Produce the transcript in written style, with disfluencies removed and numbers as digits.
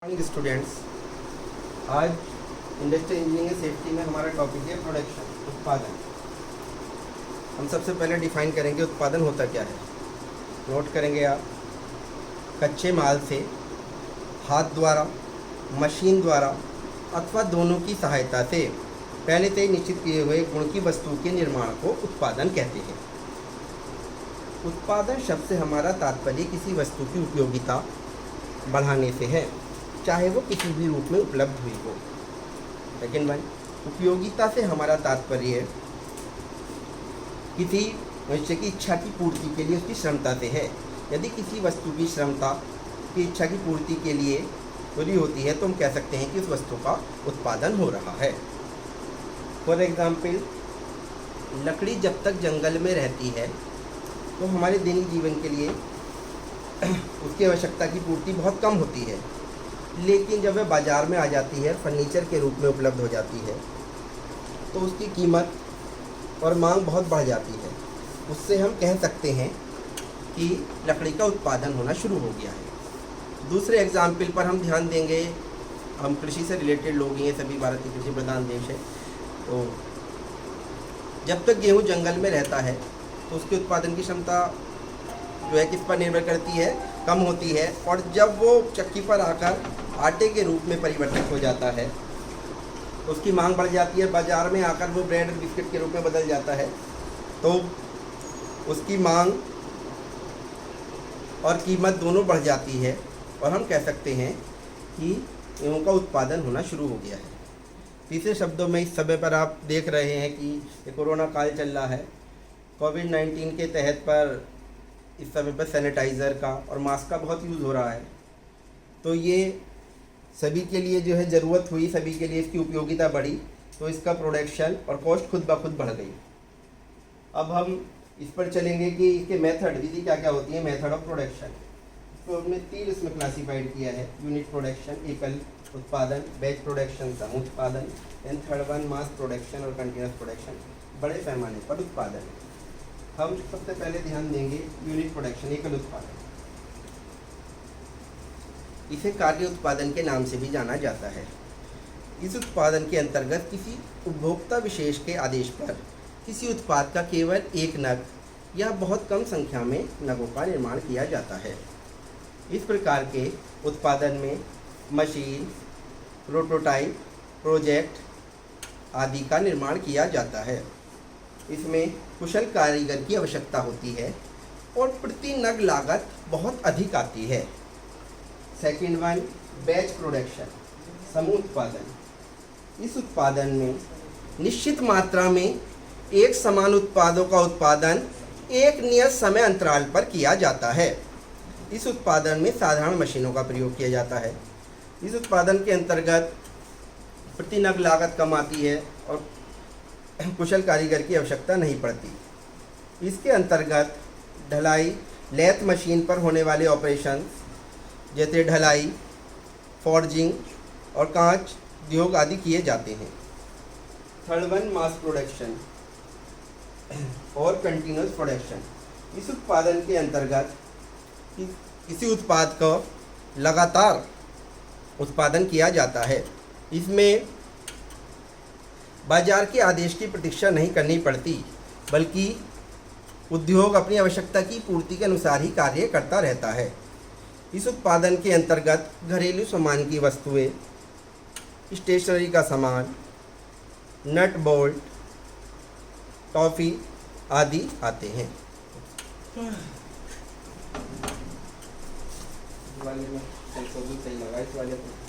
Morning students, आज industrial engineering safety में हमारा टॉपिक है प्रोडक्शन, उत्पादन। हम सबसे पहले डिफाइन करेंगे उत्पादन होता क्या है। नोट करेंगे आप, कच्चे माल से हाथ द्वारा, मशीन द्वारा अथवा दोनों की सहायता से पहले से ही निश्चित किए हुए गुण की वस्तु के निर्माण को उत्पादन कहते हैं। उत्पादन शब्द से हमारा तात्पर्य किसी वस्तु की उपयोगिता बढ़ाने से है, चाहे वो किसी भी रूप में उपलब्ध हुई हो। सेकेंड वन, उपयोगिता से हमारा तात्पर्य किसी मनुष्य की इच्छा की पूर्ति के लिए उसकी क्षमता से है। यदि किसी वस्तु की क्षमता की इच्छा की पूर्ति के लिए पूरी होती है तो हम कह सकते हैं कि उस वस्तु का उत्पादन हो रहा है। फॉर एग्जाम्पल, लकड़ी जब तक जंगल में रहती है तो हमारे दैनिक जीवन के लिए उसकी आवश्यकता की पूर्ति बहुत कम होती है, लेकिन जब वह बाज़ार में आ जाती है, फर्नीचर के रूप में उपलब्ध हो जाती है, तो उसकी कीमत और मांग बहुत बढ़ जाती है। उससे हम कह सकते हैं कि लकड़ी का उत्पादन होना शुरू हो गया है। दूसरे एग्जाम्पल पर हम ध्यान देंगे, हम कृषि से रिलेटेड लोग हैं, सभी भारत के कृषि प्रधान देश है, तो जब तक गेहूँ जंगल में रहता है तो उसके उत्पादन की क्षमता जो है किस पर निर्भर करती है, कम होती है। और जब वो चक्की पर आकर आटे के रूप में परिवर्तित हो जाता है तो उसकी मांग बढ़ जाती है, बाज़ार में आकर वो ब्रेड और बिस्किट के रूप में बदल जाता है, तो उसकी मांग और कीमत दोनों बढ़ जाती है और हम कह सकते हैं कि गेहूं का उत्पादन होना शुरू हो गया है। तीसरे शब्दों में, इस समय पर आप देख रहे हैं कि ये कोरोना काल चल रहा है। कोविड-19 के तहत पर इस समय पर सैनिटाइज़र का और मास्क का बहुत यूज़ हो रहा है, तो ये सभी के लिए जो है ज़रूरत हुई, सभी के लिए इसकी उपयोगिता बढ़ी, तो इसका प्रोडक्शन और कॉस्ट खुद ब खुद बढ़ गई। अब हम इस पर चलेंगे कि इसके मेथड, विधि क्या क्या होती है, मेथड ऑफ प्रोडक्शन। तो हमने 3 इसमें क्लासीफाइड किया है: यूनिट प्रोडक्शन, एकल उत्पादन, बैच प्रोडक्शन, समूह उत्पादन, and third one mass production और कंटिन्यूस प्रोडक्शन, बड़े पैमाने पर उत्पादन। हम सबसे पहले ध्यान देंगे यूनिट प्रोडक्शन, एकल उत्पादन। इसे कार्य उत्पादन के नाम से भी जाना जाता है। इस उत्पादन के अंतर्गत किसी उपभोक्ता विशेष के आदेश पर किसी उत्पाद का केवल एक नग या बहुत कम संख्या में नगों का निर्माण किया जाता है। इस प्रकार के उत्पादन में मशीन, प्रोटोटाइप, प्रोजेक्ट आदि का निर्माण किया जाता है। इसमें कुशल कारीगर की आवश्यकता होती है और प्रति नग लागत बहुत अधिक आती है। सेकेंड वन, बैच प्रोडक्शन, समूह उत्पादन। इस उत्पादन में निश्चित मात्रा में एक समान उत्पादों का उत्पादन एक नियत समय अंतराल पर किया जाता है। इस उत्पादन में साधारण मशीनों का प्रयोग किया जाता है। इस उत्पादन के अंतर्गत प्रति नग लागत कम आती है और कुशल कारीगर की आवश्यकता नहीं पड़ती। इसके अंतर्गत ढलाई, लेथ मशीन पर होने वाले ऑपरेशन जैसे ढलाई, फॉर्जिंग और कांच उद्योग आदि किए जाते हैं। थर्ड वन, मास प्रोडक्शन और कंटिन्यूस प्रोडक्शन। इस उत्पादन के अंतर्गत किसी उत्पाद का लगातार उत्पादन किया जाता है। इसमें बाजार के आदेश की प्रतीक्षा नहीं करनी पड़ती, बल्कि उद्योग अपनी आवश्यकता की पूर्ति के अनुसार ही कार्य करता रहता है। इस उत्पादन के अंतर्गत घरेलू सामान की वस्तुएं, स्टेशनरी का सामान, नट बोल्ट, टॉफ़ी आदि आते हैं। वाले में सही लगा, इस वाले को